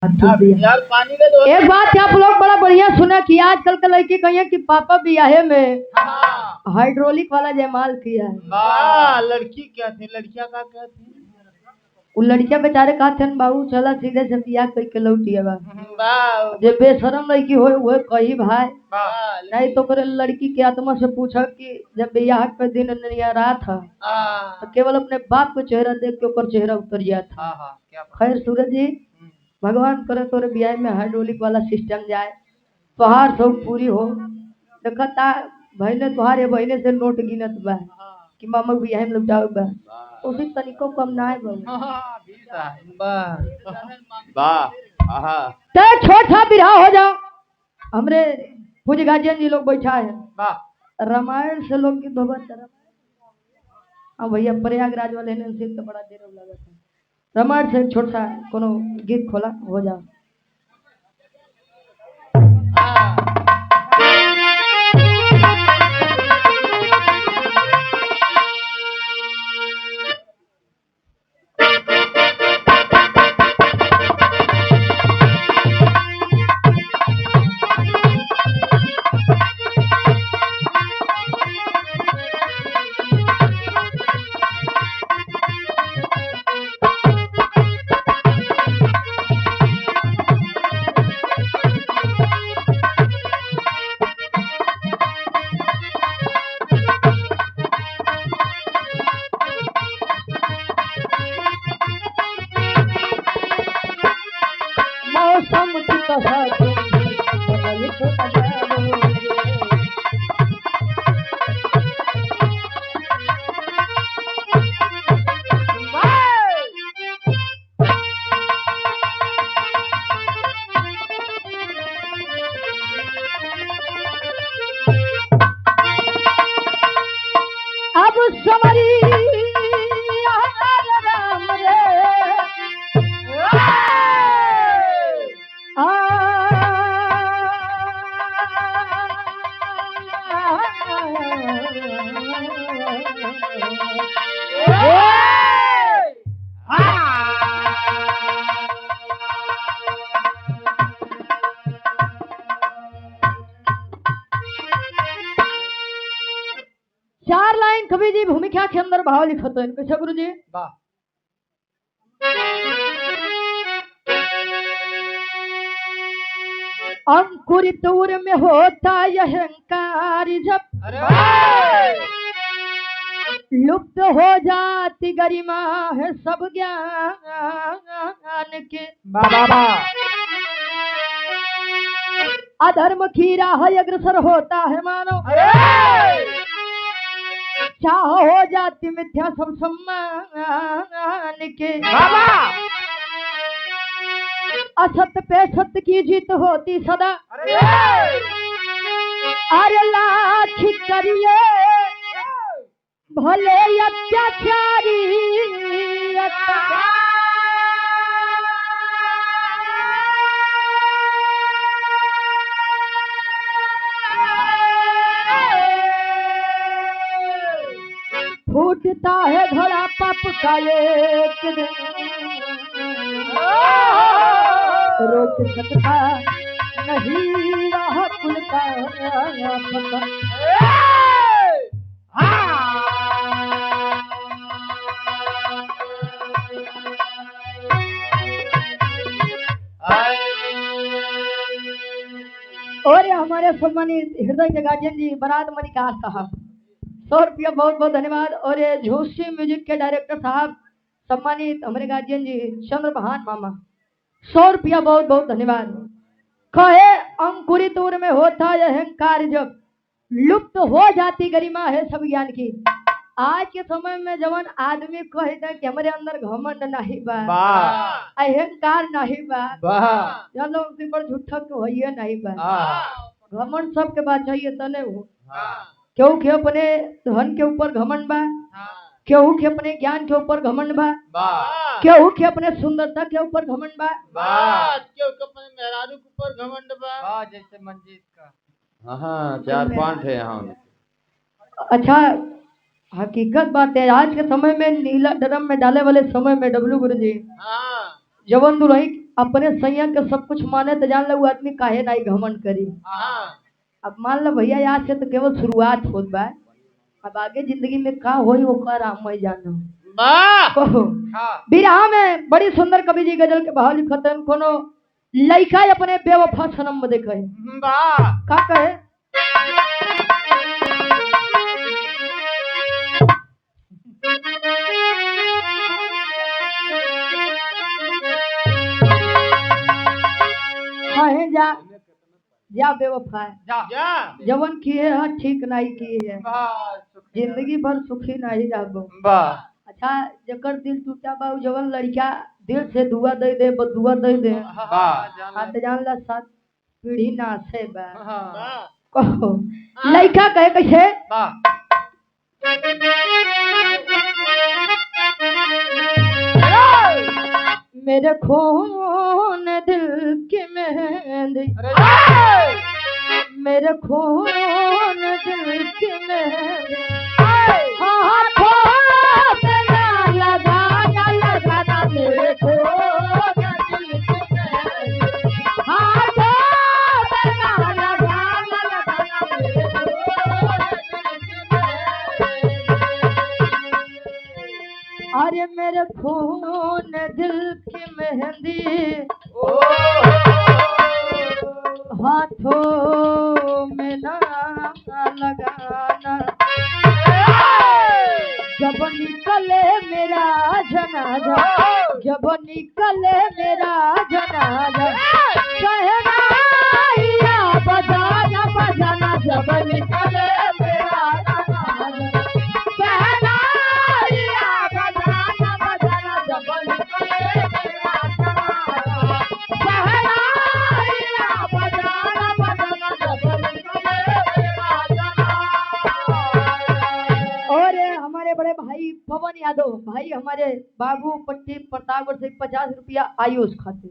यार पानी का दो। एक बात आप लोग बड़ा बढ़िया सुना कि आजकल के लड़की कहिए कि पापा ब्याहे में हाइड्रोलिक वाला जयमाल किया है। वाह लड़की क्या थी, लड़कियां का क्या थी? वो लड़कियां बेचारे कहते हैं बाबू चला सीधे से बियाह कई के लौटिए बा वाह जे बेशरम लड़की हो वो कही भाई वाह नहीं तो करे लड़की की आत्मा से पूछा कि जब बियाह के दिन नियरा था तो केवल अपने बाप को चेहरा देख के ऊपर चेहरा उतर गया था। खैर सूरज जी भगवान करे तोरे ब्याह में हाइड्रोलिक वाला सिस्टम जाए तोहार सब पूरी हो। देखता बहने तुहारे बहने से नोट गिनत बा कि मामा ब्याह में लुटाओ बा उसी तरीको कम ना है वाह ते छोटा बिरहा हो जाओ। हमरे पूज गार्जियन जी लोग बैठा है रामायण से लोग की धोबत अब भैया प्रयागराज वाले ने सिर्फ तो बड़ा देर लगा था। रामायण से छोटा सा कोनो गीत खोला हो जाओ। मौसम की अब समरी राम रे चार लाइन कवि जी भूमिका के अंदर भाव लिखत है कैसे गुरु जी अंकुरित उर में होता यह अहंकार जब लुप्त हो जाती गरिमा है सब ज्ञान के अधर्म की राह अग्रसर होता है मानो चाह हो जाती मिथ्या सब सम्मान के असत पे सत्य की जीत होती सदा अरे लाख करिए भले अत्याचारी फूटता है घड़ा पाप का एक दिन रोक सकता नहीं राह कुल का और हमारे सम्मानित हृदय के गार्जियन जी बरात मणिकार साहब 100 रुपया बहुत बहुत धन्यवाद। और ये झूसी म्यूजिक के डायरेक्टर साहब सम्मानित हमारे गार्जियन जी चंद्रभान मामा 100 रुपया बहुत बहुत धन्यवाद। कहे अंकुरित उर में होता यह अहंकार जब लुप्त हो जाती गरिमा है सब ज्ञान की। आज के समय में जवन आदमी कहे कि हमारे अंदर घमंड नहीं बा अहंकार नहीं बा चलो पर झूठा तो है नहीं बा घमंड सबके बात चाहिए तने हो क्यों के अपने धन के ऊपर घमंड बा केहू के अपने ज्ञान के ऊपर घमंड बा केहू के अपने सुंदरता के ऊपर घमंड बा केहू के अपने मेहरारू के ऊपर घमंड बा जैसे मंजीत का हाँ 4-5 है यहाँ। अच्छा हकीकत बात है आज के समय में नीला ड्रम में डाले वाले समय में डब्लू गुरु जी जवन दुल्ही अपने सैया के सब कुछ माने तो जान लो वो आदमी काहे नहीं घमंड करी। हाँ अब मान लो भैया आज से तो केवल शुरुआत होत बा, अब आगे जिंदगी में का होई ओकर हम मैं जानो। वाह कहो हाँ बिरहा में बड़ी सुंदर कवि जी गजल के भाव लिखतन कोनो लइका अपने बेवफा सनम बदे कहे वाह का कहे कहे जा बेवफा जा जवन किए है ठीक नहीं किए है वाह जिंदगी भर सुखी नहीं रहबो। वाह अच्छा जकर दिल टूटा बा उ जवन लड़का दिल से दुआ दे दे बदुआ दे दे वाह हाथ जान ला सात पीढ़ी ना से बा। वाह कहो लड़का कहे कैसे वाह मेरे खून दिल की मेहंदी मेरे खून दिल की मेहंदी हाथों पे ना लगाना मेरे खून दिल की मेहंदी हाथों पे ना लगाना मेरे खून अरे मेरे खून दिल की मेहंदी हाथों में ना लगाना जब निकले मेरा जनाजा जब निकले मेरा जनाजा कहना या बजाना बजाना जब निकले मेरा जनाजा कहना या बजाना बजाना जब निकले मेरा जनाजा कहना या बजाना बजाना जब निकले मेरा जनाजा। और हमारे बड़े भाई पवन यादव भाई हमारे बाबू पट्टी प्रतापगढ़ से 50 रुपया आयुष खाते।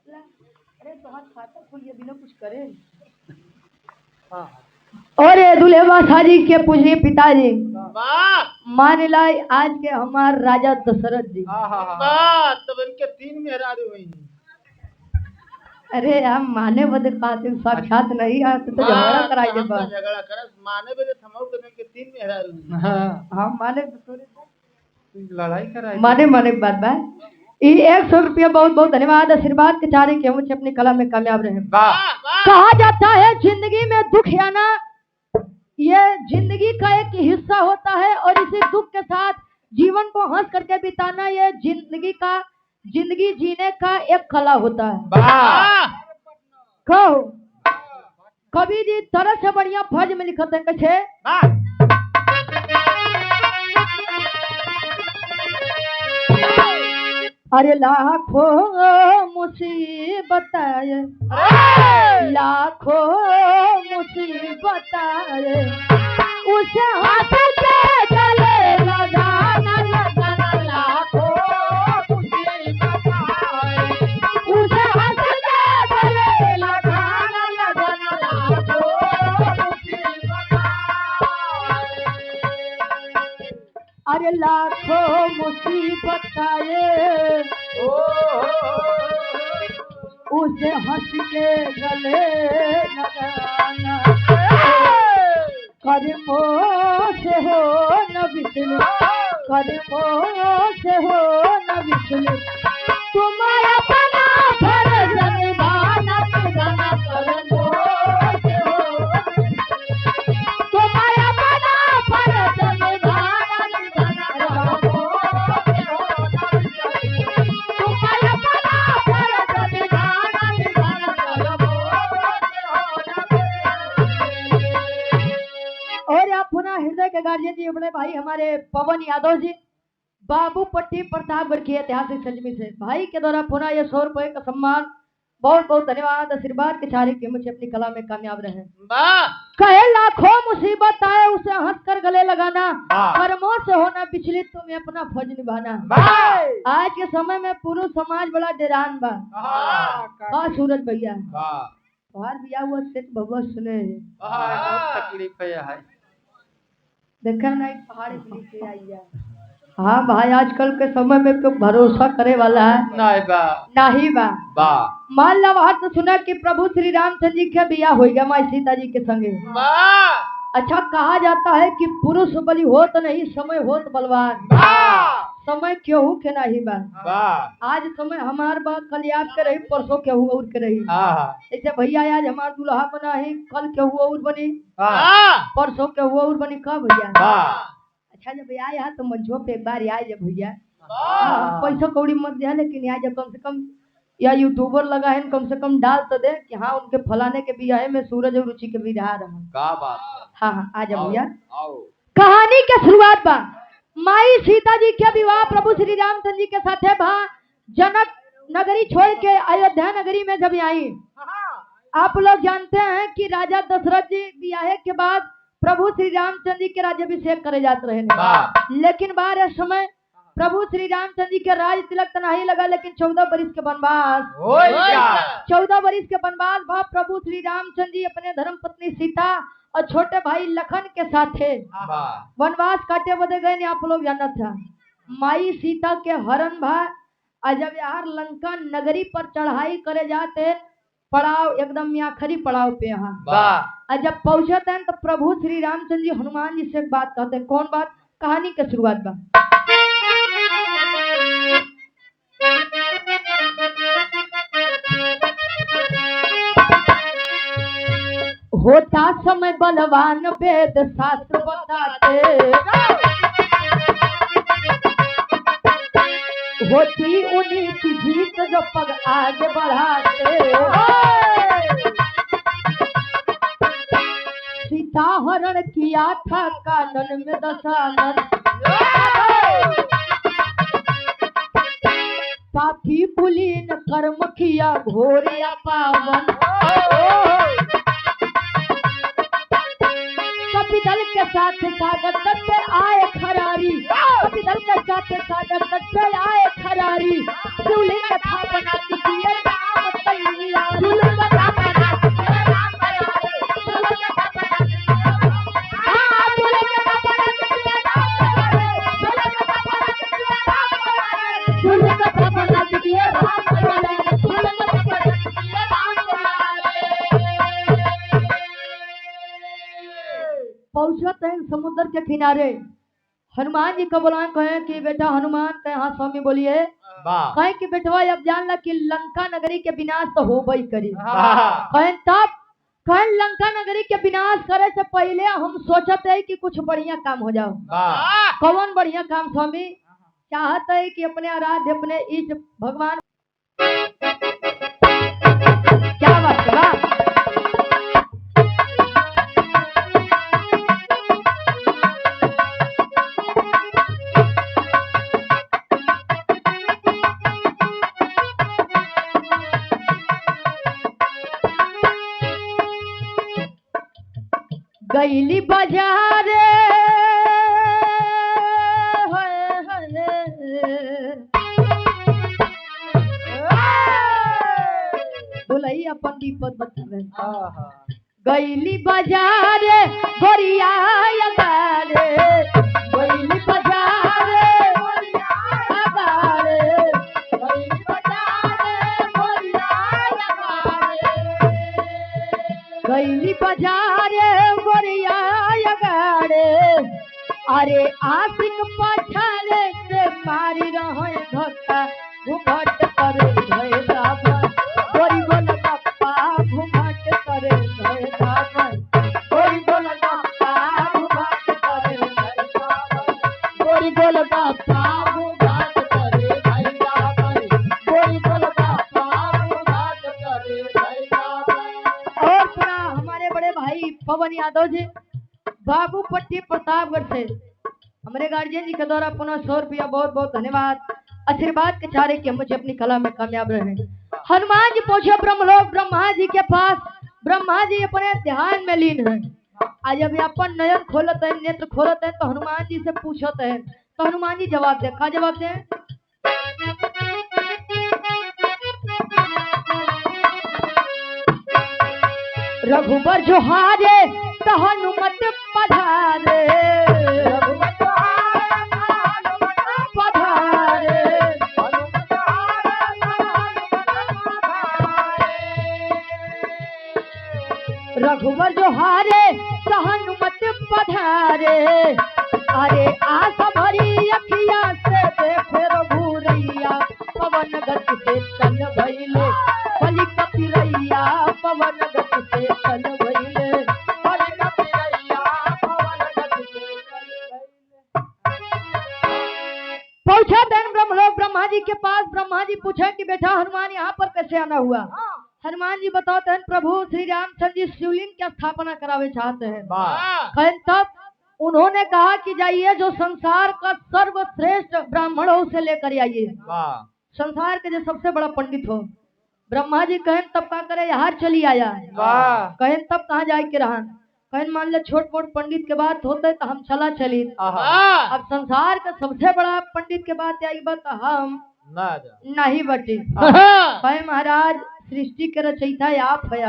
अरे तो हाथ खाता खुलिए बिना कुछ करे। और दुल्हेबा शादी के पूजनीय पिताजी वाह मान लाई आज के हमार राजा दशरथ जी। वाह तब इनके 3 मेहरारू हुई अरे हम माने बदे खातिर साक्षात नहीं आते तो झगड़ा कराइए बा झगड़ा करस माने बे थमाऊ के इनके 3 मेहरारू हुई हम माने लड़ाई कराई माने माने बात बात ये 100 रुपया बहुत बहुत धन्यवाद आशीर्वाद के चारे के मुझे अपनी कला में कामयाब रहे। वाह कहा जाता है जिंदगी में दुख आना ये जिंदगी का एक हिस्सा होता है और इसी दुख के साथ जीवन को हंस करके बिताना ये जिंदगी जीने का एक कला होता है। वाह कहो कवि जी तरह से बढ़िया फर्ज में लिखते हैं कैसे वाह अरे लाखों मुसीबत आए लाखों मुसीबत आए उसे हाथ के गले लगाना लगाना लाखों मुसीबत आए उसे हाथ के गले लगाना लगाना लाखों मुसीबत आए अरे लाखों मुसीबत आए उसे हंस के गले लगाना कर्मों से हो न विचलित कर्मों से हो न विचलित तुम अपना फर्ज निभाना निभाना कर्मों से हो तुम अपना फर्ज निभाना निभाना कर्मों से हो न विचलित तुम अपना फर्ज निभाना निभाना कर्मों से हो न और आप पुनः हृदय के गार्जियन जी अपने भाई हमारे पवन यादव जी बाबू पट्टी प्रतापगढ़ की ऐतिहासिक सजमी से भाई के द्वारा पुनः ये 100 रुपए का सम्मान बहुत बहुत धन्यवाद आशीर्वाद के चारे के मुझे अपनी कला में कामयाब रहे। वाह कहे लाखों मुसीबत आए उसे हंस कर गले लगाना वाह। कर्मों से होना विचलित तुम्हें अपना फर्ज निभाना। वाह आज के समय में पुरुष समाज बड़ा डेरान बा हाँ सूरज भैया वाह तुम्हार बिया हुआ सेठ बबुआ सुने बहुत तकलीफ है देखा ना एक पहाड़ के नीचे आई है हाँ भाई, आजकल के समय में तो भरोसा करे वाला है नहीं बा नहीं बा। बा मान लो वहां तो सुना कि प्रभु श्री रामचंद्र जी का बियाह हो गया माई सीता जी के संगे। अच्छा, कहा जाता है कि पुरुष बलि होत नहीं, समय होत बलवान। समय केहू के नहीं बा। आज समय हमार बा, कल याद के रही, परसों केहू और के रही। ऐसे भैया आज हमार दूल्हा बना है, कल केहू और बनी, परसों केहू और बनी। कब भैया? अच्छा, जब आए यहाँ तो मंचों पे एक बार आए जब भैया, पैसा कौड़ी मत दिया, लेकिन यहाँ जब कम से कम या यूट्यूबर लगा है, कम से कम डाल तो दे कि हाँ उनके फलाने के बियाह में सूरज और रुचि के बियाह रहा। क्या बात है? हाँ हाँ, आ जा भैया। कहानी के शुरुआत बा माई सीता जी के विवाह प्रभु श्री रामचंद्र जी के साथ है भा जनक नगरी छोड़ के अयोध्या नगरी में जब आई। आप लोग जानते हैं कि राजा दशरथ जी बियाह के बाद प्रभु श्री रामचंद्र जी के राज्याभिषेक करे जाते रहे, लेकिन बार समय प्रभु श्री रामचंद्र जी के राज तिलक तो नहीं लगा, लेकिन 14 बरिस के वनवास 14 बरिस के वनवास भा प्रभु श्री रामचंद्र जी अपने धर्म पत्नी सीता और छोटे भाई लखन के साथ थे वनवास काटे बदे गए। आप लोग जानत था माई सीता के हरण भा। जब यार लंका नगरी पर चढ़ाई करे जाते पड़ाव एकदम आखिरी पड़ाव पे यहाँ जब पहुंचते हैं तो प्रभु श्री रामचंद्र जी हनुमान जी से एक बात कहते हैं। कौन बात? कहानी के शुरुआत बा। होता समय बलवान वेद शास्त्र बताते, होती उन्हीं की जीत जो पग आगे बढ़ाते। सीता हरण किया था कानन में दशानन, पापी कुलीन कर्म किया घोर या पावन। कपिदल के साथ सागर तट पे आए खरारी, कपिदल के साथ सागर तट पे आए खरारी। शिवलिंग था बना दिए राम तैया, शिवलिंग था बना दिए राम तैयारी, शिवलिंग था बना दिए हाँ, शिवलिंग था बना दिए राम तैयारी, शिवलिंग था बना दिए राम तैयारी, शिवलिंग था बना दिए राम तैयारी। पहुंचते हैं समुद्र के किनारे। हनुमान जी को बुलाए, कहे कि बेटा हनुमान, कहे हाँ स्वामी बोलिए। कहे कि बेटवा अब जान ला कि लंका नगरी के विनाश तो हो ही करी। कहे तब? कहे लंका नगरी के विनाश करे से पहले हम सोचते है कि कुछ बढ़िया काम हो जाओ। कौन बढ़िया काम स्वामी? चाहते है कि अपने आराध्य अपने इष्ट भगवान। क्या बात है? गईली बाजार बोलई अपन दीपक बतावे। गईली बाजार गोरिया अगारे, गईली बाजार गोरिया अगारे, गईली बाजार गोरिया अगारे, गईली बाजार गोरिया अगारे। अरे आशिक पछाड़े से मारी रहे धक्का, घूमट करे भय दावन, गोरी बोल गप्पा घूमट करे भय दावन, गोरी बोल गप्पा घूमट करे भय दावन, गोरी बोल गप्पा घूमट करे भय दावन, गोरी बोल गप्पा घूमट करे भय दावन। और सुना हमारे बड़े भाई पवन यादव जी बाबूपट्टी प्रतापगढ़ से हमारे गार्जियन जी के द्वारा पुनः 100 रुपया बहुत बहुत धन्यवाद। आशीर्वाद के चारे कि मुझे अपनी कला में कामयाब रहे। हनुमान जी पहुंचे ब्रह्मलोक ब्रह्मा जी के पास। ब्रह्मा जी अपने ध्यान में लीन है। आज जब अपन नयन खोलते हैं, नेत्र खोलते हैं तो हनुमान जी से पूछते हैं, तो हनुमान जी जवाब दे। का जवाब दे? रघुबर जोहारे तो हनुमत पधारे, रघुबर जोहारे तो हनुमत रघुवर जो हारे सहनुमत पधारे। अरे आस भरी अखिया से देखे रघुरैया पवन गति से चल भइले बलि कपिरैया पवन गति से चल भइले बलि कपिरैया पवन गति से चल भइले। पहुंचा देन ब्रह्मलोक ब्रह्मा जी के पास। ब्रह्मा जी पूछे कि बेटा हनुमान यहाँ पर कैसे आना हुआ। हनुमान जी बताते हैं प्रभु श्री रामचंद्र जी शिवलिंग की स्थापना करावे चाहते हैं। तब उन्होंने कहा कि जाइए जो संसार का सर्वश्रेष्ठ ब्राह्मण हो उसे लेकर आइए, संसार के जो सबसे बड़ा पंडित हो। ब्रह्मा जी कहें तब का करे यहाँ चली आया। कहें तब कहाँ जाए के रहा। कहें मान ले छोट मोट पंडित के बात होते तो हम चला चली। अब संसार का सबसे बड़ा पंडित के बात आई बात हम नहीं बटी। कहे महाराज सृष्टि के रचयिता आप है,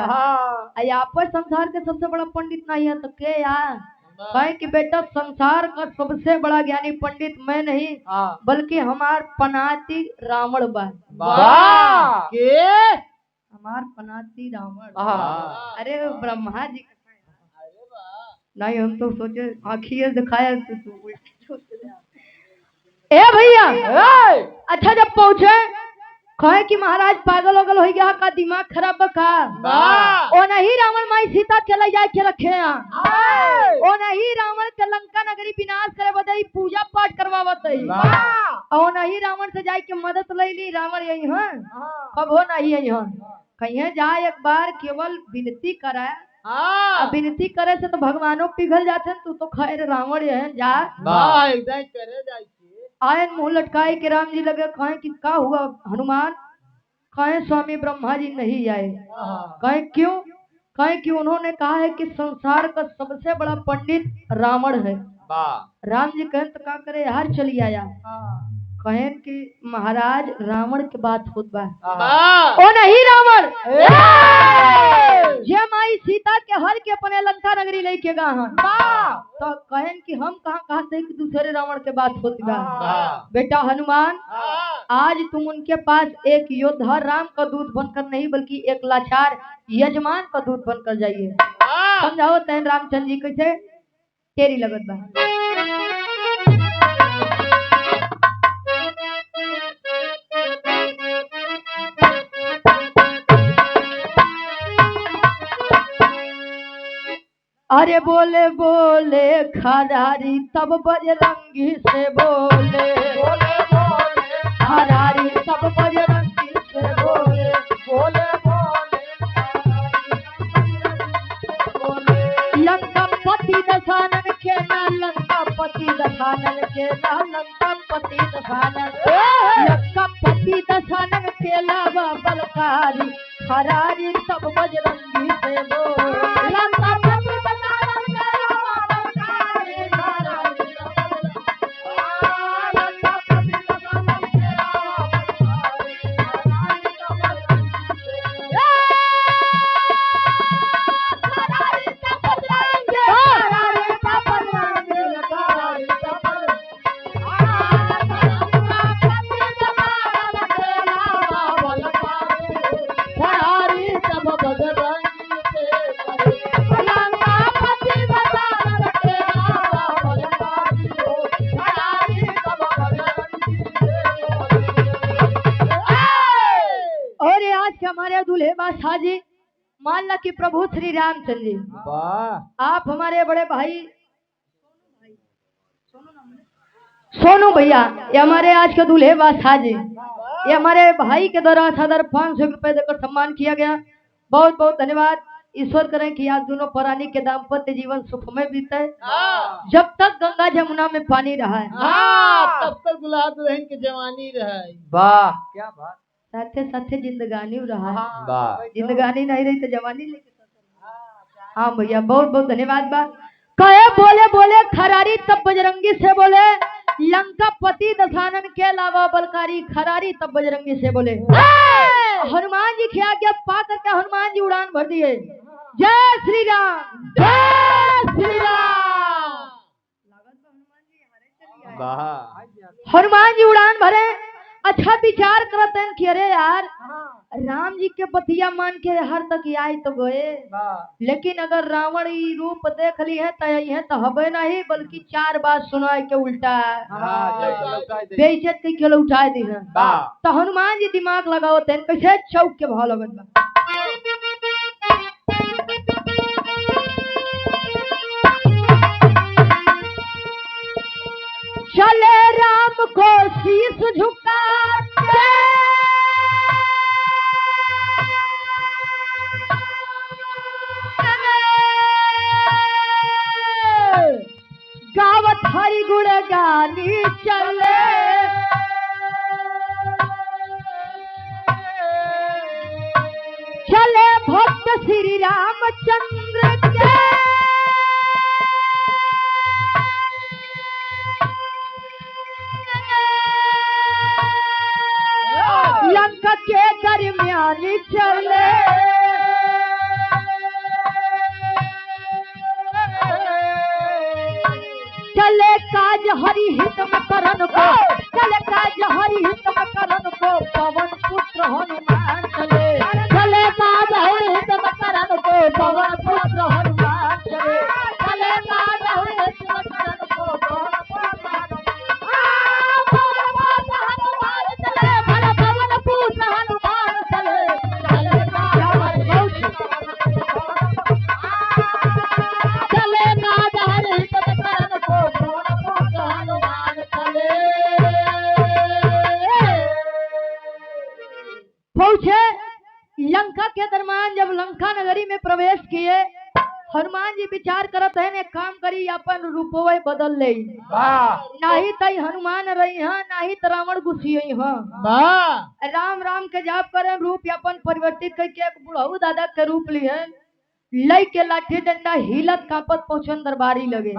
आप संसार के सबसे बड़ा पंडित नहीं है तो के यार। कहे कि बेटा संसार का सबसे बड़ा ज्ञानी पंडित मैं नहीं बल्कि हमार पनाती रावण बा। हमार पनाती रावण। अरे ब्रह्मा जी नहीं हम तो सोचे आखिर दिखाया ए भैया। अच्छा जब पहुंचे कहे कि महाराज पागल वगल हो गया का दिमाग खराब का। ओ नहीं रावण माई सीता के ले जाके रखे ओ नहीं रावण के लंका नगरी विनाश करे बदई पूजा पाठ करवावत ओ नहीं रावण से जाके मदद ले ली। रावण यही है कब हो नहीं यही है कहीं जाए एक बार केवल विनती कराए। विनती करे से तो भगवानों पिघल जाते हैं। तू तो खैर रावण है जा आए मुंह लटकाए के राम जी लगे। कहे कि क्या हुआ हनुमान। कहे स्वामी ब्रह्मा जी नहीं आए। कहे क्यों। कहे कि उन्होंने कहा है कि संसार का सबसे बड़ा पंडित रावण है। राम जी कहें तो क्या करे यार चली आया। कहे कि महाराज रावण के बात होत बा। ओ नहीं रावण जे माई सीता के हर के अपने लंका नगरी लेके गा तो कहें कि हम कहाँ से एक दूसरे रावण के बात होती बा। बेटा हनुमान आज तुम उनके पास एक योद्धा राम का दूत बनकर नहीं बल्कि एक लाचार यजमान का दूत बनकर जाइए। समझाओ तैन रामचंद्र जी कैसे तेरी लगत बा। अरे बोले बोले खरारी तब बजरंगी से बोले खरारी तब बजरंगी से बोले लंका पति दशानन के ना लंका पति दशानन के ना लंका पति दशानन लंका पति दशानन के लावा बलकारी खरारी तब बजरंगी से बोले लंका जी मान ला कि प्रभु श्री रामचंद्र जी आप हमारे बड़े भाई सोनू भैया ये हमारे आज के दूल्हे बादशाह जी ये हमारे भाई के द्वारा सदर 500 रुपए देकर सम्मान किया गया। बहुत बहुत धन्यवाद। ईश्वर करें कि आज दोनों प्राणी के दाम्पत्य जीवन सुखमय बीते जब तक गंगा जमुना में पानी रहा है तब तक दुल्हा दुल्हन की जवानी रहे। वाह क्या बात। साथे साथे जिंदगानी रहा है। जिंदगानी नहीं रही तो जवानी लेके हाँ भैया बहुत बहुत धन्यवाद। बा कहे बोले बोले खरारी तब बजरंगी से बोले लंका पति दशानन के अलावा बलकारी खरारी तब बजरंगी से बोले। हनुमान जी की आज्ञा पा करके हनुमान जी उड़ान भर दिए। जय श्री राम जय श्री राम। हनुमान जी उड़ान भरे। अच्छा विचार करते हैं कि अरे यार राम जी के बतिया मान के हर तक आए तो गए, लेकिन अगर रावण ई रूप देख ली है तो हबे नहीं बल्कि 4 बात सुनाए के उल्टा बेइज्जत के उठाए दी है। तो हनुमान जी दिमाग लगाओ तेन कैसे चौक के भाव लगत बा। चले राम को शीश झुका के गावत हरि गुण गानी चले, चले भक्त श्री रामचंद्र के लंका के दरमियान चले, चले काज हरि हित में करन को, चले काज हरि हित में करन को पवन पुत्र हनुमान चले, चले काज हरि हित में करन को पवन पुत्र हनुमान चले, चले काज हरि हित में करन को पवन पुत्र हनुमान चले, भला पवन पुत्र हनुमान चले, चले काज हरि हित में करन को पहुंचे लंका के दरमियान। जब लंका नगरी में प्रवेश किए हनुमान जी विचार करत है ने काम करी अपन रूपवे बदल ले, नाही तई हनुमान रही है नाही त रावण गुस्सियई है। राम राम के जाप करे रूप अपन परिवर्तित करके एक बुढ़ऊ दादा के रूप लिए लई के लाठी डंडा हिलत कापत पहुंचन दरबारी लगे।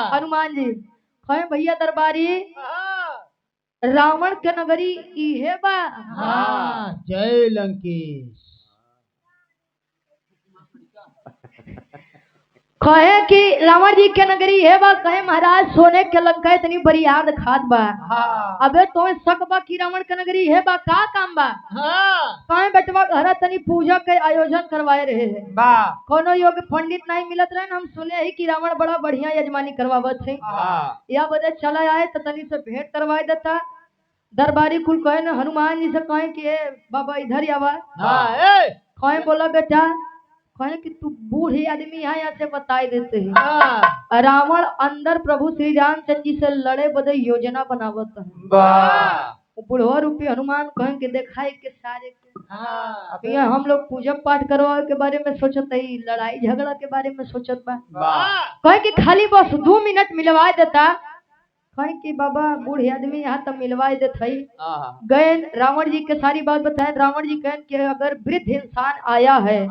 हनुमान जी कहे भैया दरबारी रावण के नगरी इहे बा। जय लंकेश। कहे कि रावण जी के नगरी है बा, कहे महाराज सोने के लंका इतनी बड़ी याद खात बा। अबे तो शक बा कि रावण के नगरी है बा, का काम बा? कहे बेटवा घर तनी पूजा के आयोजन करवाए रहे है, कोनो योग्य पंडित नहीं मिलत रहे। हम सुने ही कि रावण बड़ा बढ़िया यजमानी करवावत है, या बदे चला आए तो तनी से भेंट करवाए देता। दरबारी कुल कहे न हनुमान जी से कहे कि बाबा इधर आवा। कहे बोला बेटा, कहे कि तू बूढ़े आदमी यहाँ से बताए देते हैं। रावण अंदर प्रभु श्री रामचंद्र जी से लड़े बदे योजना बनावत है। बुढ़वा रूपी हनुमान कहे कि दिखाई के सारे के यहाँ हम लोग पूजा पाठ करवा के बारे में सोचत है, लड़ाई झगड़ा के बारे में सोचत बा। कहे कि खाली बस 2 मिनट मिलवा देता। कहे कि बाबा बूढ़े आदमी यहाँ तो मिलवा देते है। गए रावण जी के सारी बात बताए। रावण जी कहे कि अगर वृद्ध इंसान आया है,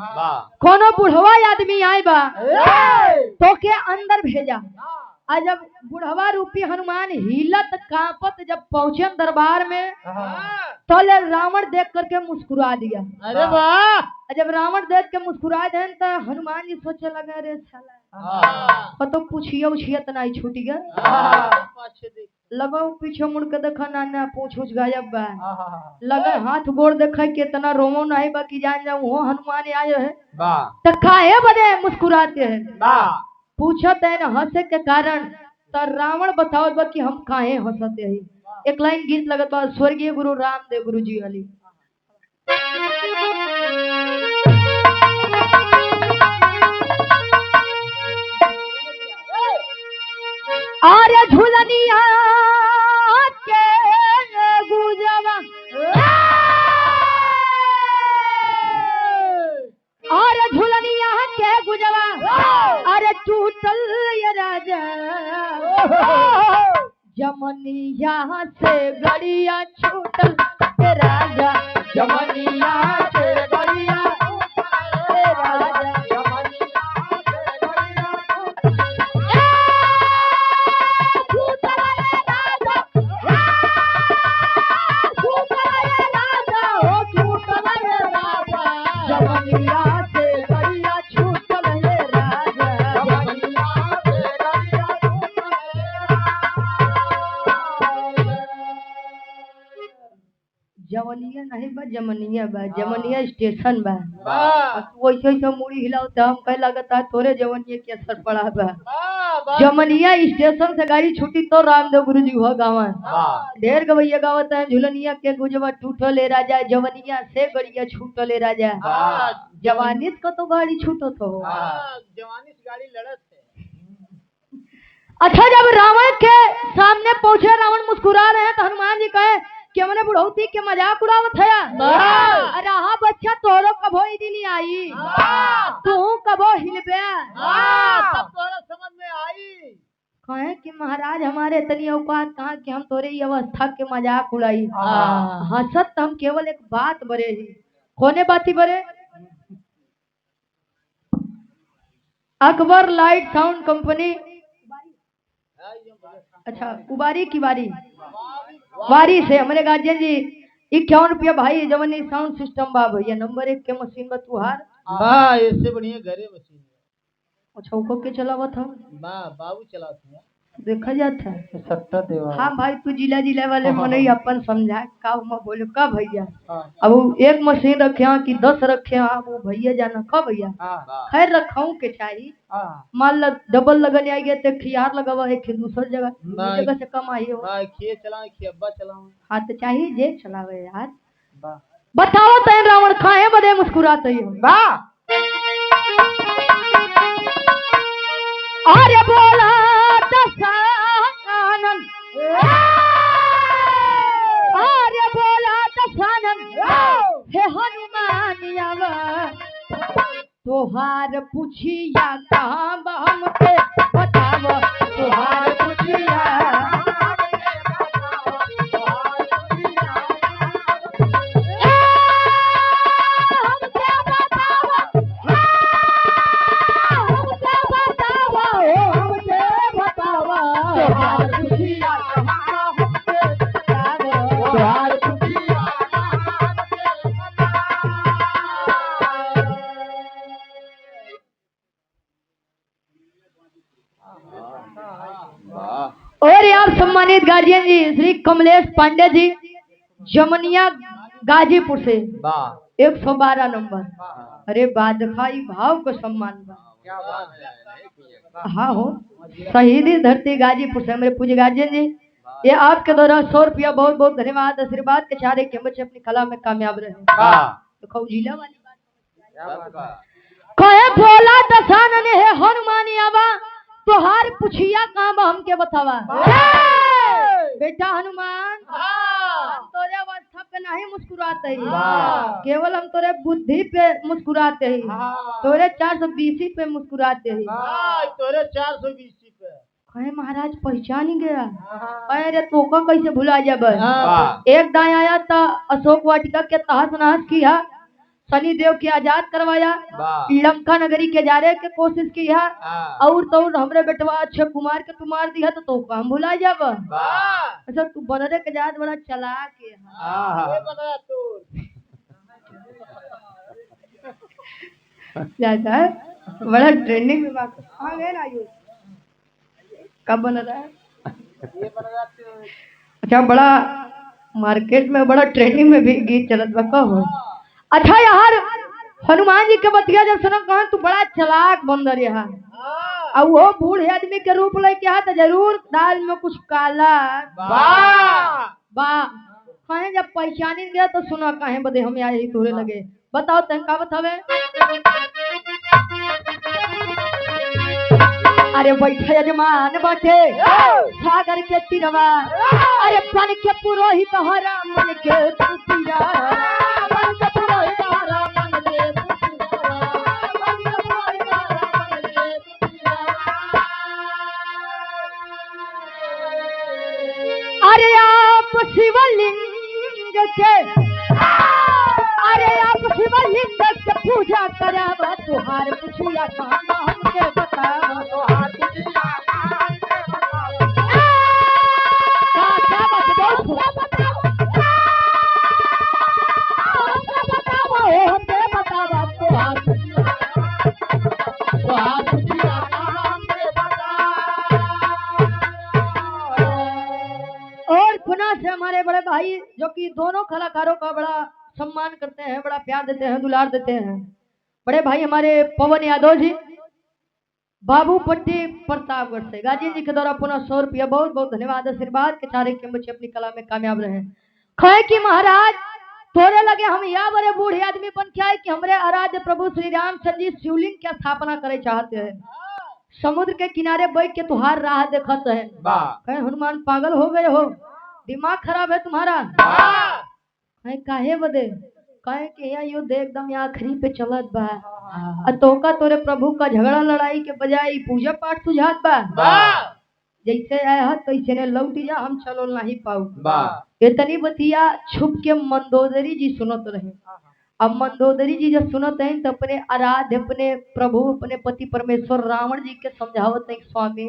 कोनो बुढ़वा आदमी आए बा तो के अंदर भेजा। आज जब बुढ़वा रूपी हनुमान हिलत कांपत जब पहुंचे दरबार में तो रावण देख करके मुस्कुरा दिया। अरे वाह। जब रावण देख के मुस्कुरा दे तो हनुमान जी सोचे लगे रे साला तो पूछिए उछियत नहीं छूट गया। लगाओ पीछे मुड़ के देखा ना पूछ उछ गायब बा। लगे हाथ गोड़ देखा कि इतना रोमो नहीं बा कि जान जाऊं वो हनुमान आयो है तो काहे बदे मुस्कुराते हैं? पूछत है न हंसे के कारण तो रावण बताओ बा कि हम काहे हंसते हैं। एक लाइन गीत लगत बा स्वर्गीय गुरु रामदेव गुरु जी वाली। आरे झुलनिया के गुजवा, अरे झुलनिया के गुजवा, अरे टूटल ये राजा जमनिया से गड़िया छूटल ये राजा, जमनिया से गड़िया छूटल ये राजा, जवनिया नहीं बा जमनिया बा, जमनिया स्टेशन बा। वाह तू वैसे वैसे मुड़ी हिलाओ तो हम कहे लगता है थोड़े जमनिया के असर पड़ा बा। वाह जमनिया स्टेशन से गाड़ी छूटी तो रामदेव गुरु जी हो गावन। वाह ढेर गवैया गावत है झुलनिया के गुजवा टूटले राजा, जवनिया से गड़िया छूटले राजा। वाह जवानी को तो गाड़ी छूटो तो। जवानी से गाड़ी लड़त है। अच्छा, जब रावण के सामने पहुंचे, रावण मुस्कुरा रहे हैं तो हनुमान जी कहे कि हमने बुढ़ौती के मजाक उड़ावत है। अरे हाँ बच्चा, तोरो कभो ई दिन आई, तू कभो हिलबे। सब तोरा समझ में आई। कहे कि महाराज हमारे इतनी औकात कहाँ कि हम तोरे ये अवस्था के मजाक उड़ाई। हंसत हम केवल एक बात बरे ही। कोने बाती बरे? Akbar light sound company. अच्छा, उबारी की बारी, वारी से हमारे गार्जियन जी 51 रुपया भाई जवनी साउंड सिस्टम बा भैया, नंबर 1 के मशीन बा तुहार। वाह इससे बढ़िया घरे मशीन है। अच्छा, वो के चलावा था? वाह बाबू चलाते हैं। देखा जाता है। सट्टा देवा। हाँ भाई, तू जिला जिला वाले मने अपन समझा का मैं बोले का भैया। हाँ। अब वो एक मशीन रखे हैं कि 10 रखे हैं, वो भैया जाना का भैया। खैर रखाऊं के चाहिए, मान लो डबल लगन आई गए तो खियार लगावा है, फिर दूसरी जगह से कम आई हो। खे चलाऊं कि अब्बा चलाऊं? हाँ तो चाहिए जे चलावे यार। बताओ तय रावण खाए बदे मुस्कुराते हो। अरे बोला दशानन, अरे बोला दशानन हे हनुमानियावा, तोहार पुछिया कहाँ हमके बताव, तोहार पुछिया और आप सम्मानित गार्जियन जी श्री कमलेश पांडे जी, जमनिया गाजीपुर से 112 नंबर। अरे बादशाही भाव को सम्मान बा। हाँ हो, शहीदी धरती गाजीपुर से मेरे पूज्य गार्जियन जी, ये आपके द्वारा 100 रुपया बहुत बहुत धन्यवाद। आशीर्वाद के चारे के बच्चे अपनी कला में कामयाब रहे। तो खौजिला वाली बात कहे भोला दशानन है हनुमानियावा, तोहार पुछिया कहाँ बा हमके बतावा। बेटा हनुमान, हम तोरे अवस्था पे नहीं मुस्कुराते ही, केवल हम तोरे बुद्धि पे मुस्कुराते ही, तोरे 420 पे मुस्कुराते ही। तोरे 420 पे। कहे महाराज पहचान ही गया। अरे तोका कैसे भुला जाब। एक दाएं आया था, अशोक वाटिका के तहस नहस किया, शनि देव की आजाद करवाया, लंका नगरी के जाने की कोशिश की है, और तो हमरे बेटवा अक्षय कुमार के तू मार दिया तो हम भुला जाब। अच्छा, तू बनरे के जात बड़ा चलाक है। जाता है बड़ा ट्रेंडिंग में बात। हाँ गए ना आयुष, कब बन रहा है? अच्छा, बड़ा मार्केट में बड़ा ट्रेंडिंग में भी गीत चलत बा कहो। अच्छा यार, हनुमान जी के बतिया जब सुना कहा तू बड़ा चलाक बंदर यहाँ, अब वो बूढ़े आदमी के रूप लेके आ तो जरूर दाल में कुछ काला बा। कहे जब पहचानी गया तो सुना कहे बदे हम आए ही तोरे लगे। बताओ तन का बतावे। अरे बैठे यजमान बाटे सागर के तीरवा, अरे बन के पुरोहित हरा मन के पुतिया, बन के पुरोहित हरा मन के पुतिया, बन के पुरोहित हरा मन के पुतिया। अरे आप शिवलिंग के, अरे आप शिवलिंग के पूजा करावा, तुहार पुछिया कहाँ हमके बतावा, तुहार पुछिया कहाँ हमके बतावा। क्या बतावा हमके बतावा, तुहार पुछिया कहाँ हमके बतावा। और पुनः से हमारे बड़े भाई जो कि दोनों कलाकारों का बड़ा सम्मान करते हैं, बड़ा प्यार देते हैं, दुलार देते हैं। बड़े भाई हमारे पवन यादव जी बाबूपट्टी प्रतापगढ़ से गाजी जी के द्वारा पुनः 100 रुपया बहुत बहुत धन्यवाद। आशीर्वाद के चारे के बच्चे अपनी कला में कामयाब रहे। कहे कि महाराज थोड़े लगे हम या बड़े बूढ़े आदमी बन के आए कि हमारे आराध्य प्रभु श्री रामचंद्र जी शिवलिंग की स्थापना करे चाहते हैं। समुद्र के किनारे बैठ के तुहार राह देखत है। कहे हनुमान पागल हो गए हो, दिमाग खराब है तुम्हारा? कहे काहे बदे? कहे कि यहाँ युद्ध एकदम आखिरी पे चलत बा, तोका तोरे प्रभु का झगड़ा लड़ाई के बजाय पूजा पाठ सुझात बा। जैसे आया तैसे ने लौट जा, हम चलो नहीं पाऊ। इतनी बतिया छुप के मंदोदरी जी सुनत रहे। अब मंदोदरी जी जब सुनत हैं तो अपने आराध्य अपने प्रभु अपने पति परमेश्वर रावण जी के समझावत है स्वामी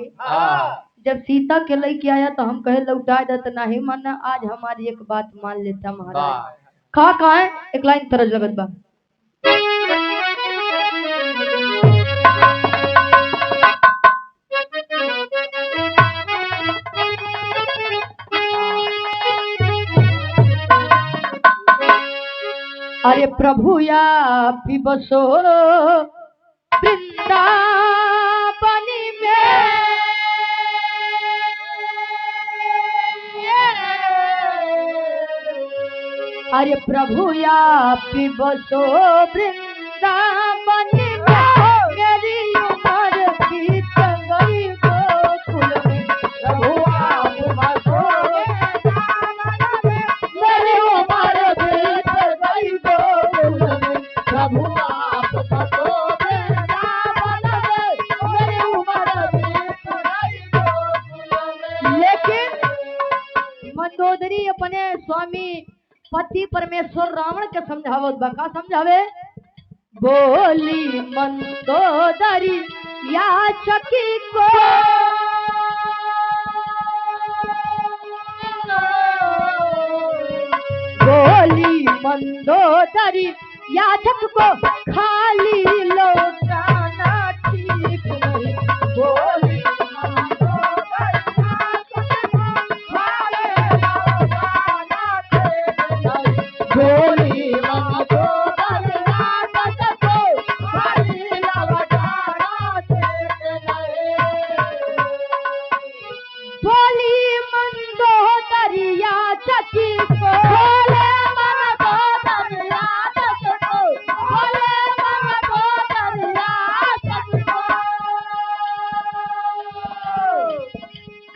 जब सीता के लेके आया तो हम कहे लौटा दे तो नहीं मानना, आज हमारी एक बात मान लेता महाराज। कहा है एक लाइन तरज लगत बा। अरे प्रभु या पिबसो वृंदावन में, अरे प्रभु या पिबसो वृंदावन में, मेरी उम्र की गई गोकुल में। प्रभु आप बसो मेरी उम्र बीत गई गोकुल में। प्रभु आप बसो वृंदावन में, मेरी उम्र बीत गई गोकुल में। लेकिन मंदोदरी अपने स्वामी पति परमेश्वर रावण के समझावत बा। का समझावे? बोली मंदोदरी याचकी को, बोली मंदोदरी याचक को खाली लौटाना ठीक नहीं। बोली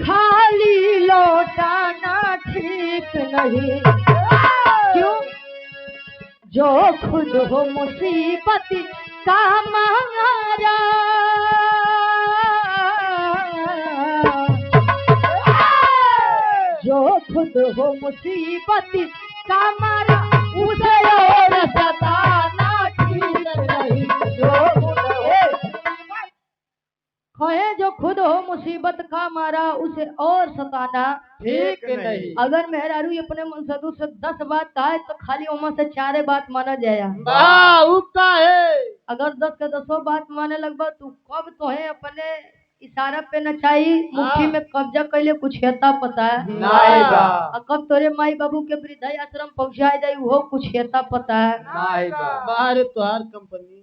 खाली लौटाना ठीक नहीं। क्यों? जो खुद हो मुसीबत का मारा, जो खुद हो मुसीबत का मारा, उसे और सताना ठीक नहीं। जो खुद हो मुसीबत का मारा उसे और सताना ठीक नहीं। अगर मेहरारू अपने मनसदू से 10 बात आए तो खाली उमा से 4 बात माना जाया। अगर 10 के 10 बात माने लगभग तू कब तो है अपने इशारा पे नचाई मुट्ठी में कब्जा कैले कुछ हेता पता है नहीं बा। कब तोरे माई बाबू के वृद्धा आश्रम पहुंचाए जाई वो कुछ हेता पता है नहीं बा। बाहर तोहार कंपनी,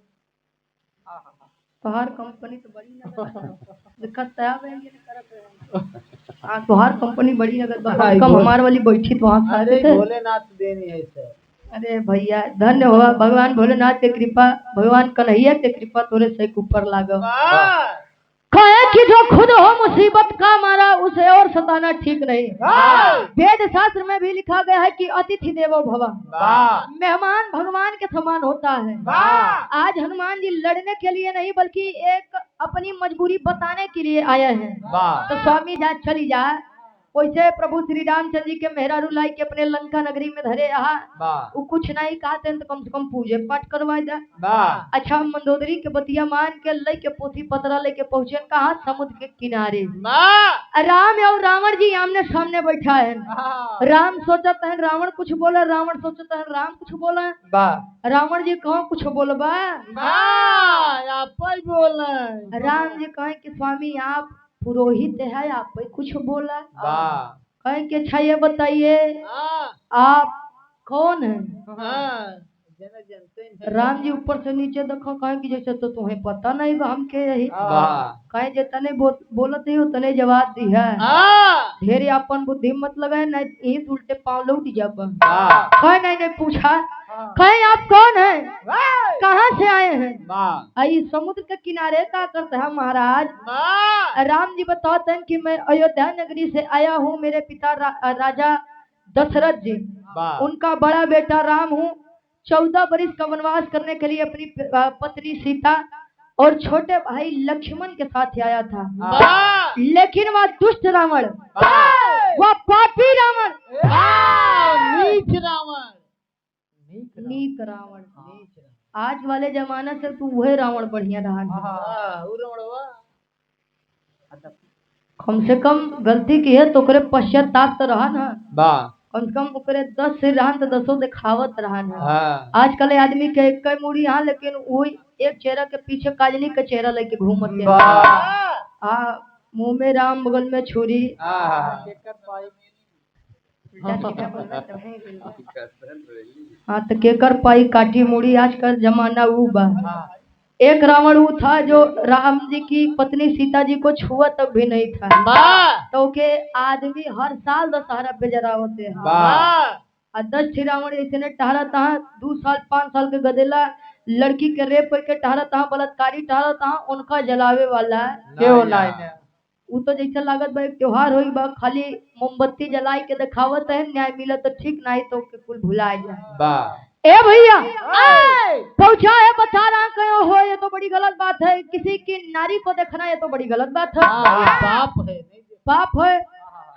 तोहार कंपनी तो बड़ी नगर दिक्कत तोहार कंपनी बड़ी नगर कम हमार वाली बैठी तो वहाँ अरे भोलेनाथ देनी है सर। अरे भैया धन्य हो भगवान भोलेनाथ के कृपा, भगवान कन्हैया के कृपा तोरे से ऊपर लागो। कहे कि जो खुद हो मुसीबत का मारा उसे और सताना ठीक नहीं। वेद शास्त्र में भी लिखा गया है कि अतिथि देवो भव, मेहमान भगवान के समान होता है। आज हनुमान जी लड़ने के लिए नहीं बल्कि एक अपनी मजबूरी बताने के लिए आए हैं। तो स्वामी जा चली जा वैसे प्रभु श्री रामचंद्र जी के मेहरारू लाई के अपने लंका नगरी में धरे वो कुछ नहीं कहते तो कम से कम पूजे पाठ करवा जा। अच्छा मंदोदरी के बतिया मान के ले के पोथी पतरा लेके पहुंचे कहा समुद्र के किनारे। राम और रावण जी आमने सामने बैठा है। राम सोचता है रावण कुछ बोला, रावण सोचता है राम कुछ बोला। रावण जी कहो कुछ बोलबा, राम जी कहे कि स्वामी आप पुरोहित है आप कुछ बोला। कहे कि अच्छा ये बताइए आप कौन है? हाँ जना जानते हैं राम जी ऊपर से नीचे देखो कहे कि जैसे तो तुम्हें पता नहीं बा हम के यही वाह कहे जे तने बोलत ही तने जवाब दी है हाँ ढेर अपन बुद्धि मत लगाए नहीं यही उल्टे पाँव लौट जब वाह कहे नहीं पूछा कहे आप कौन है कहाँ से आए हैं वाह आई समुद्र के किनारे का करते हैं महाराज माँ राम जी बताते हैं कि मैं अयोध्या नगरी से आया हूँ मेरे पिता राजा दशरथ जी वाह उनका बड़ा बेटा राम हूँ 14 वर्ष का वनवास करने के लिए अपनी पत्नी सीता और छोटे भाई लक्ष्मण के साथ आया था माँ लेकिन वह दुष्ट रावण वह पापी रावण नीच रावण नीक रावण आज वाले जमाना से तू वह रावण बढ़िया रहा कम से कम गलती की है तो करे पश्चाताप तो रहा ना वाह कम से कम ओकरे 10 सिर रहा तो 10 दिखावत रहा ना हाँ आजकल आदमी के एक मुड़ी यहाँ लेकिन वही एक चेहरा के पीछे काजनी का चेहरा लेके घूमते हैं वाह मुंह में राम बगल में छुरी हाँ हाँ तो केकर पाई काटी मुड़ी आजकल जमाना वो बा एक रावण वो था जो राम जी की पत्नी सीता जी को छुआ तक भी नहीं था तो के आदमी हर साल दशहरा पे जरावते हैं वाह 10 रावण इतने टहरा तहा 2 साल 5 साल के गदेला लड़की के रेप करके टहरा तहा बलात्कारी टहरा तहा उनका जलावे वाला क्यों नहीं वो तो जैसे लागत बा एक त्योहार होई बा खाली मोमबत्ती जलाई के दिखावत है न्याय मिला तो ठीक नहीं तो के कुल भुला जाए वाह ए भैया पहुंचा है बता रहा कहो हो ये तो बड़ी गलत बात है किसी की नारी को देखना ये तो बड़ी गलत बात है पाप है पाप है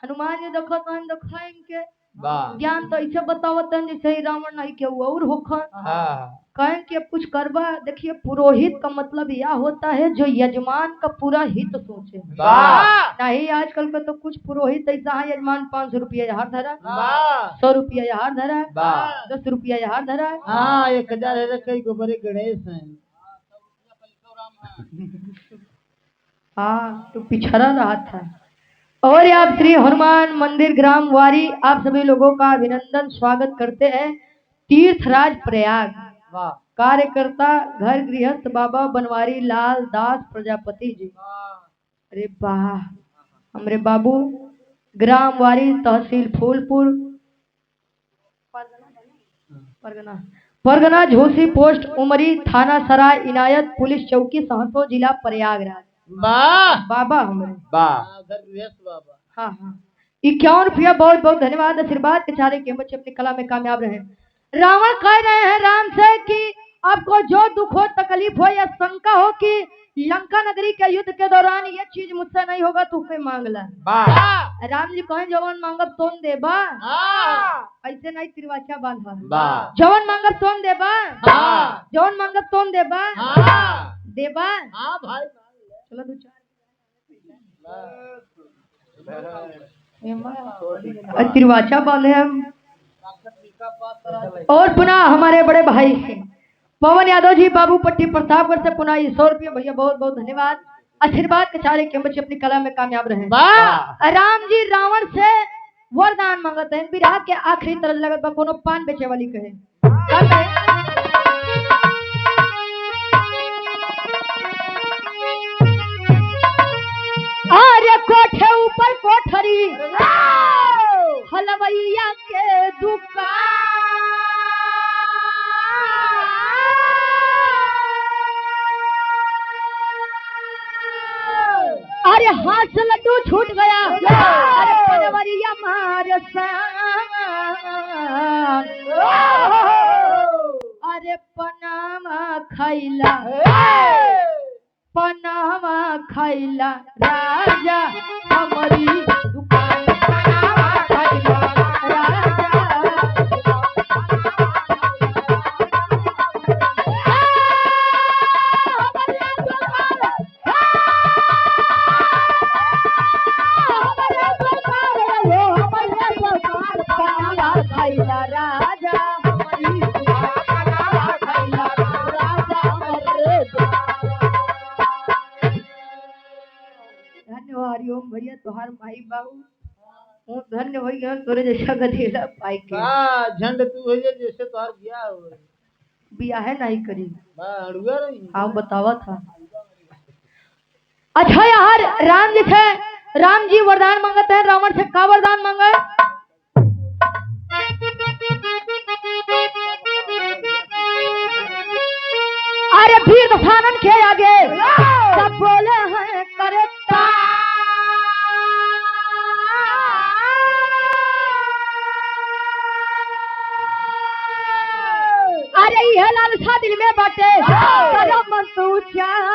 हनुमान जी देखो तो हम देखा इनके वाह ज्ञान तो ऐसे बतावत है जैसे ही रावण नहीं के हुआ और होखन हाँ कहें कि अब कुछ करवा देखिए पुरोहित का मतलब यह होता है जो यजमान का पूरा हित सोचे वाह नहीं आजकल का तो कुछ पुरोहित ऐसा है यजमान 500 रुपया यहाँ धरा वाह 100 रुपया यहाँ धरा वाह 10 रुपया यहाँ धरा हाँ 1000 है कई गोबरे गणेश हैं हाँ तो पिछड़ा रहा था और आप श्री हनुमान मंदिर ग्राम वारी आप सभी लोगों का अभिनंदन स्वागत करते हैं तीर्थराज प्रयाग वाह कार्यकर्ता घर गृहस्थ बाबा बनवारी लाल दास प्रजापति जी अरे वाह हमरे बाबू ग्राम वारी तहसील फूलपुर परगना झोसी पोस्ट उमरी थाना सराय इनायत पुलिस चौकी सहसो जिला प्रयागराज वाह बाबा हमारे वाह बाबा हाँ हाँ 51 रुपया बहुत बहुत धन्यवाद आशीर्वाद के चारे के बच्चे अपनी कला में कामयाब रहे रावण कह रहे हैं राम से कि आपको जो दुख हो तकलीफ हो या शंका हो कि लंका नगरी के युद्ध के दौरान ये चीज मुझसे नहीं होगा तू पे मांग ला वाह राम जी कहें जवन मांगब तोन देबा ऐसे नहीं तिरवाचा बांधा वाह जवन मांगब तोन देबा हाँ। जवन मांगब तोन देबा देबा हाँ भाई चलो दो चार तिरवाचा बांधे हम और पुनः हमारे बड़े भाई पवन यादव जी बाबू पट्टी प्रतापगढ़ से पुनः 100 रुपये भैया बहुत बहुत धन्यवाद आशीर्वाद के चारे के बच्चे अपनी कला में कामयाब रहे राम जी रावण से वरदान मांगते हैं विराह के आखिरी तरह लगत बा कोनो पान बेचे वाली कहे अरे कोठे ऊपर कोठरी हलवैया के दुकान अरे हाथ से लड्डू छूट गया अरे पनवरिया मार अरे पनामा खैला पनामा खैला राजा हमारी दुकान पनामा खैला राजा धन्यवाद हरिओम भैया तुहार माई बाबू हूँ धन्य हो गया तोरे जैसा गधेला पाई के बा झंड तू हो जे जैसे तोहार बियाह हो बियाह है नहीं करी बा अड़ुआ रही आप बतावा था अच्छा यार राम जी से राम जी वरदान मांगते हैं रावण से का वरदान मांगे अरे वीर दशानन के आगे सब बोले हैं करता अरे यह लालसा दिल में बाटे तेरा मन तू चार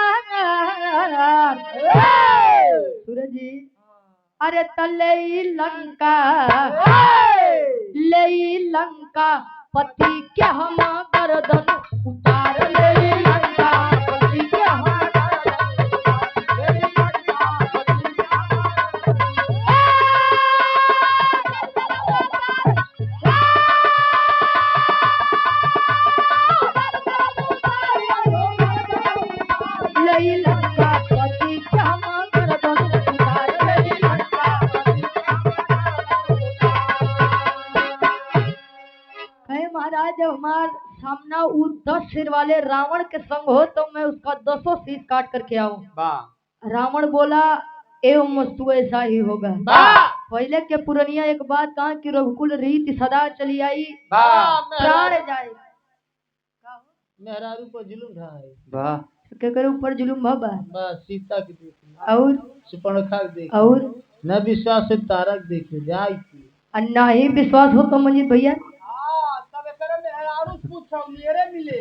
सूरज जी अरे तले लंका ले लंका पति क्या हम गर्दन उतार ले लंका पति क्या हम ले लंका पति क्या हम गर्दन उतार ले लंका कहे महाराज जब हमार सामना वो 10 सिर वाले रावण के संग हो तो मैं उसका 10 शीश काट करके आऊं बा रावण बोला एवं मस्तु ऐसा ही होगा बा पहले के पुरनिया एक बात कहा कि रघुकुल रीति सदा चली आई बा प्राण जाए मेहरारू पर जुलूम ढाई वाह के करे ऊपर जुलूम भबा बस सीता की देखी और सुपर्णखा के देखी और न विश्वास से तारक देखे जाई की अन्ना ही विश्वास हो तो मंजित भैया तब एकरे मेहरारू पूछो मेरे मिले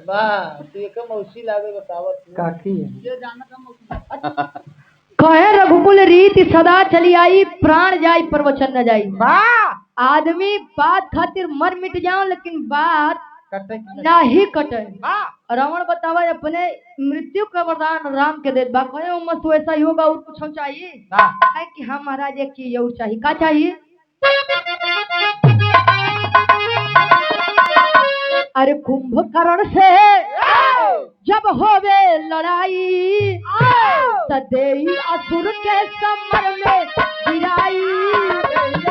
बा तू एक मौसी लागे बतावत काकी है ये जाना का मौसी कहे रघुकुल रीति सदा चली आई प्राण जाई प्रवचन न जाई वाह आदमी बात खातिर मर मिट जाओ लेकिन बात कटे की ना ही कटे वाह रावण बतावा अपने मृत्यु का वरदान राम के देत बा कहे मस्त ऐसा ही होगा और कुछ चाहिए वाह है कि हाँ महाराज एक की यू चाहिए का चाहिए अरे कुंभकर्ण से जब होवे लड़ाई सदैव असुर के समर में गिराई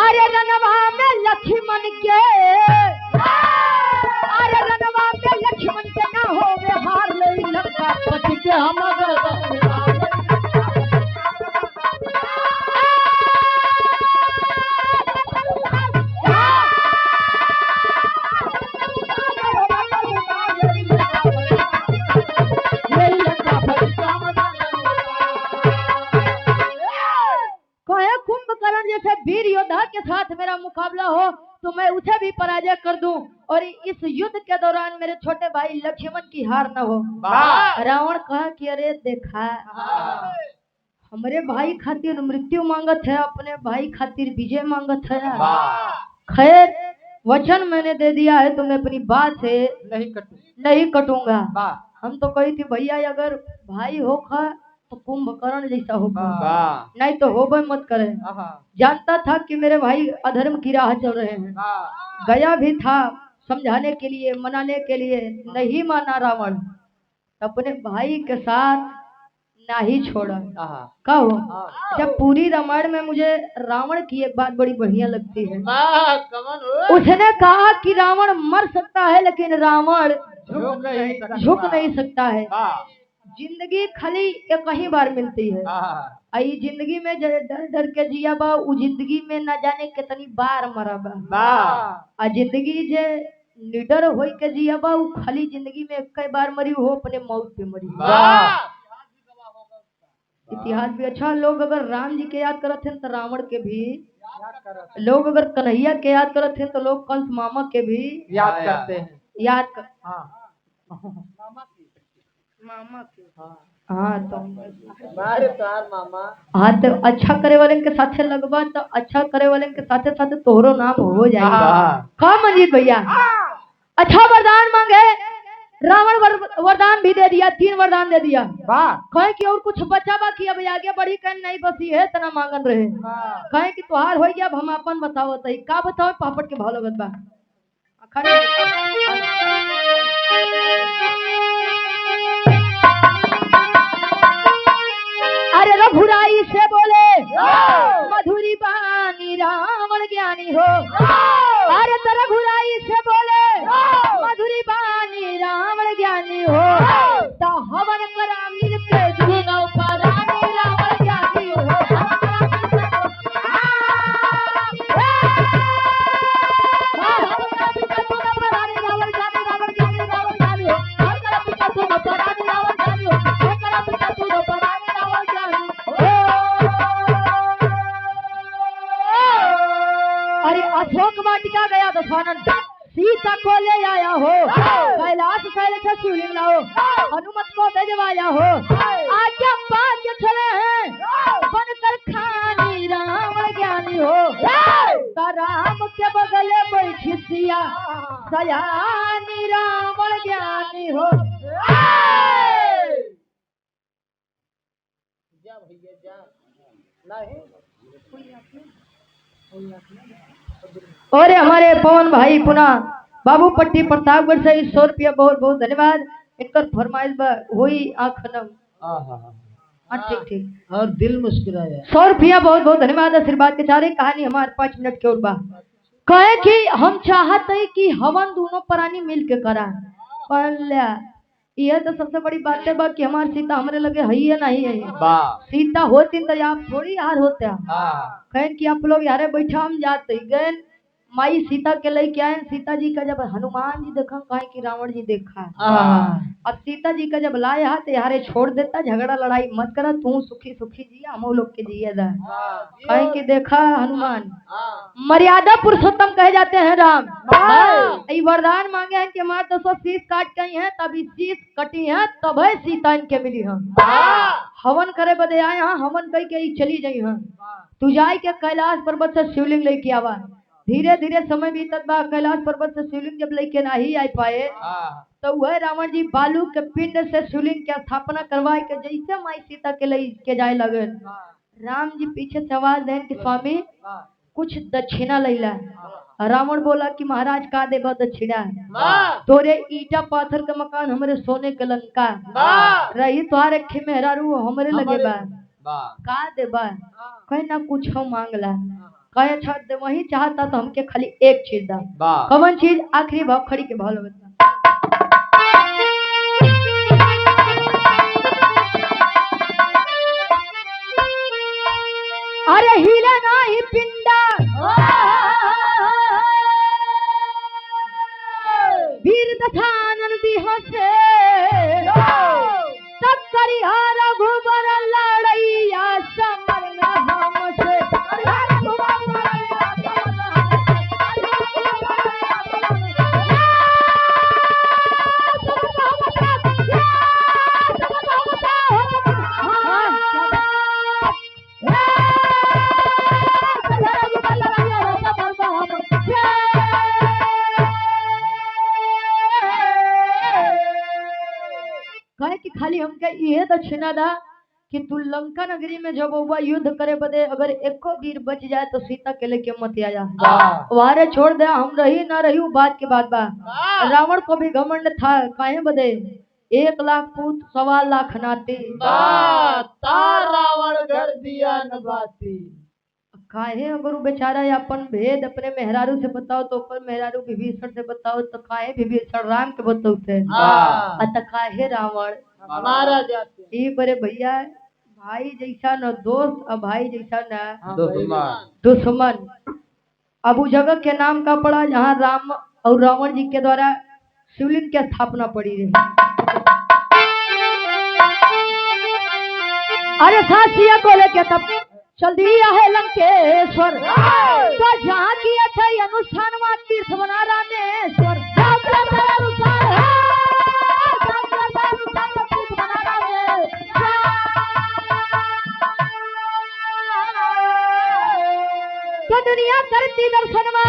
अरे रनवा में लक्ष्मण के अरे रनवा में लक्ष्मण के ना होवे हार ले लंका पति के हम कहे कुंभकर्ण जैसे वीर योद्धा के साथ मेरा मुकाबला हो तो मैं उसे भी पराजय कर दूं और इस युद्ध के दौरान मेरे छोटे भाई लक्ष्मण की हार न हो रावण कहा कि अरे देखा हमारे भाई खातिर मृत्यु मांगत है अपने भाई खातिर विजय मांगत है खैर वचन मैंने दे दिया है तो मैं अपनी बात से नहीं कटूंगा हम तो कही थी भैया अगर भाई होगा तो कुंभकर्ण जैसा होगा नहीं तो होबे मत करे जानता था कि मेरे भाई अधर्म की राह चल रहे हैं गया भी था समझाने के लिए मनाने के लिए नहीं माना रावण अपने भाई के साथ ना ही छोड़ा कहो जब पूरी रामायण में मुझे रावण की एक बात बड़ी बढ़िया लगती है उसने कहा कि रावण मर सकता है लेकिन रावण झुक नहीं सकता है जिंदगी खाली एक ही बार मिलती है आई जिंदगी में डर डर के जिया बा उ जिंदगी में न जाने कितनी बार मरा बा आ जिंदगी जे निडर होई के जिया बा उ खाली जिंदगी में एक बार मरी हो अपने मौत पे मरी इतिहास भी अच्छा लोग अगर राम जी के याद करते हैं तो रावण के भी लोग अगर कन्हैया के याद करते हैं तो लोग कंस मामा के भी याद करते हैं याद कर मामा के हाँ तो मामा हाँ तो अच्छा करे वाले के साथे लगवा तो अच्छा करे वाले के साथे साथे तोहरो नाम हो जाएगा कहा मंजीत भैया अच्छा वरदान मांगे रावण वरदान भी दे दिया 3 वरदान दे दिया कहे कि और कुछ बचा बाकी अब आगे बढ़ी कर नहीं बसी है तना मांगन रहे कहे कि तुहार हो गया अब हम अपन बताओ तई का बताओ पापड़ के भाव लगत बा खड़े अरे रघुराई से बोले मधुरी बानी रावण ज्ञानी हो। अरे तो रघुराई से बोले मधुरी बानी रावण ज्ञानी हो। तो हवन करा मिल के जुगनौ परानी रावण ज्ञानी हो। अरे अशोक वाटिका गया दशानन सीता को ले आया हो। कैलाश शैल से शिवलिंग लाओ हनुमत को भेजवाया हो। आज्ञा पाक चले हैं बनकर खानी रावण ज्ञानी हो। तो राम के बगल बैठी सिया सयानी रावण ज्ञानी हो। जा भैया जा नहीं और हमारे पवन भाई पुनः बाबू पट्टी प्रतापगढ़ से 100 रुपया बहुत बहुत धन्यवाद। इनकर फरमाइश हुई आखनम ठीक ठीक और दिल मुस्कुराया। 100 रुपया बहुत बहुत धन्यवाद आशीर्वाद के चारे। कहानी हमारे 5 मिनट के और बाद कहे कि हम चाहते हैं कि हवन दोनों प्राणी मिल के करा। यह तो सबसे बड़ी बात है कि हमारी सीता हमारे लगे है या नहीं है। सीता होती तो आप थोड़ी यार होते कहें कि आप लोग यारे बैठा हम जाते गए माई सीता के लिए क्या है। सीता जी का जब हनुमान जी देखा कहे कि रावण जी देखा। अब सीता जी का जब लाए हाथ यारे छोड़ देता झगड़ा लड़ाई मत करा तू सुखी सुखी जिया हम लोग के जिया कहे कि देखा हनुमान मर्यादा पुरुषोत्तम कहे जाते हैं राम। वरदान मांगे हैं कि हमारे 200 शीश काट गई हैं तभी शीश कटी है तब है सीता इनके मिली हम। हवन करे बदे आए हाँ हवन कह के चली जाई हाँ। तू जाए के कैलाश पर्वत से शिवलिंग लेके आवा। धीरे धीरे समय बीतत बा कैलाश पर्वत से शिवलिंग जब लेके नहीं आ पाए तो वह रावण जी बालू के पिंड से शिवलिंग की स्थापना करवाए के जैसे माई सीता के लिए के जाए लगे। राम जी पीछे से आवाज दें कि स्वामी कुछ दक्षिणा लैला। रावण बोला कि महाराज का देबा दक्षिणा तोरे ईटा पाथर के मकान हमारे सोने के लंका रही तुम्हारे मेहरारू हमारे लगे बा का देबा कहे ना कुछ हम मांगला कहे छत दे वही चाहता तो हमके खाली एक चीज दा। कौन चीज आखिरी भाव खड़ी के भाव लगे अरे हिले नाही पिंडा वीर दशानन बिहसे तब करिहार रघुबर लड़ैया समर न हमसे। कहे कि खाली हमके ये दक्षिणा दा कि तू लंका नगरी में जब हुआ युद्ध करे बदे अगर एको वीर बच जाए तो सीता के लेके मत आया वारे छोड़ दे हम रही ना रही बात के बाद बा। रावण को भी घमंड था काहे बदे 1 लाख पूत 1.25 लाख नाती रावण घर दिया न बाती। काहे अगर बेचारा अपन भेद अपने मेहरारू से बताओ तो ऊपर मेहरारू विभीषण से बताओ तो काहे विभीषण राम के बताओ थे काहे रावण मारा जाते ये बड़े भैया भाई जैसा न दोस्त और भाई जैसा न दुश्मन। अब उस जगह के नाम का पड़ा जहाँ राम और रावण जी के द्वारा शिवलिंग की स्थापना पड़ी रही। अरे सासिया को लेके तब चल दिया है लंकेश्वर तो जहाँ किया था अनुष्ठान वहाँ तीर्थ बना रामेश्वर। तो दुनिया करती दर्शनमा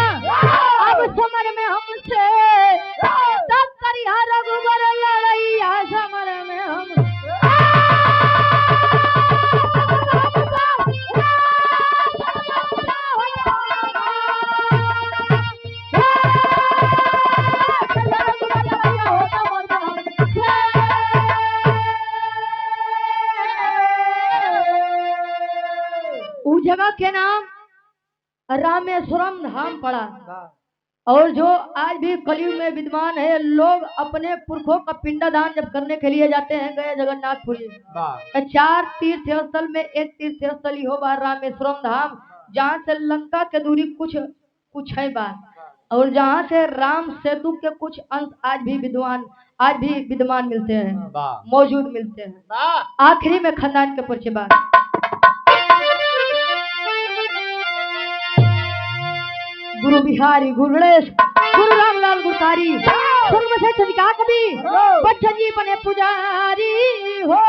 अब समर में हमसे तब करिया रघुबर लड़ैया समर में हम। रामेश्वरम धाम पड़ा। वाह और जो आज भी कलयुग में विद्यमान है, लोग अपने पुरखों का पिंडदान जब करने के लिए जाते हैं गए जगन्नाथपुरी, वाह 4 तीर्थ स्थल में एक तीर्थ स्थल ही हो बा रामेश्वरम धाम, जहाँ से लंका के दूरी कुछ है बात, और जहाँ से राम सेतु के कुछ अंश आज भी विद्यमान मिलते हैं, वाह मौजूद मिलते हैं। वाह आखिरी में खानदान के परिचय बात। गुरु बिहारी गुरु गणेश गुरु रामलाल गुरकारी स्वर्ग से चंदिका कवि बच्चन जी बने पुजारी हो।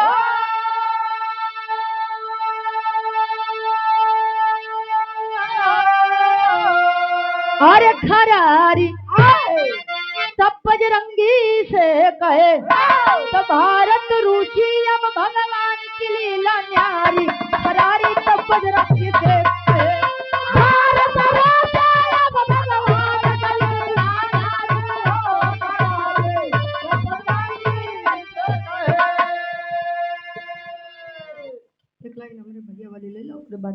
अरे खरारी सब बजरंगी से कहे तो भारत रुचि अब भगवान की लीला न्यारी, खरारी सब बजरंगी से कहे भारत रुचि अब भगवान की लीला न्यारी। एक लाइन हमारे भैया वाली ले लो, उसके बाद